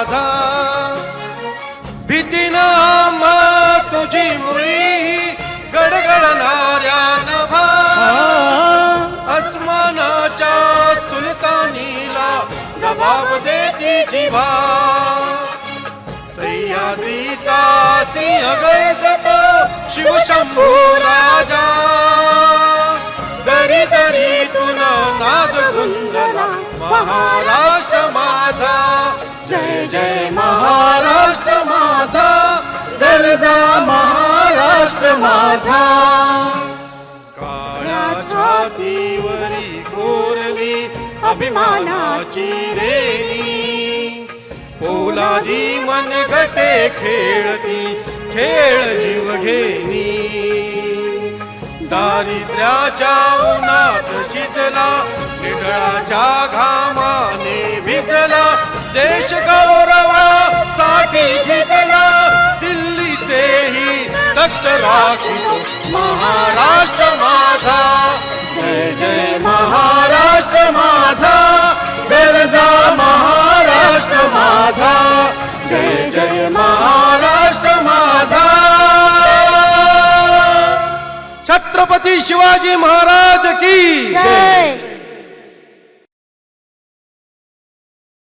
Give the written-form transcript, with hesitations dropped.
माझा भीतीनं आम्हा तुझी मुळी गडगडणाऱ्या नभा अस्मानाच्या सुलतानीला जबाब देती जिव्हा सह्याद्रीचा सिंह गर्जतो शिवशंभू राजा दरी दरीतून नाद गुंजला महाराष्ट्र माझा जय जय महाराष्ट्र माझा गरजा महाराष्ट्र माझा काळ्या छातीवरी कोरली अभिमानाची रेली पोलादी मनगटे खेळती खेळ जीव घेणी दारिद्र्याच्या उन्हात शिजला निढळाच्या घामाने भिजला देश गौरवासाठी झिजला दिल्लीचेही तख्त राखितो महाराष्ट्र माझा जय जय महाराष्ट्र माझा गरजा महाराष्ट्र माझा जय जय महाराष्ट्र माझा छत्रपती शिवाजी महाराज की जय।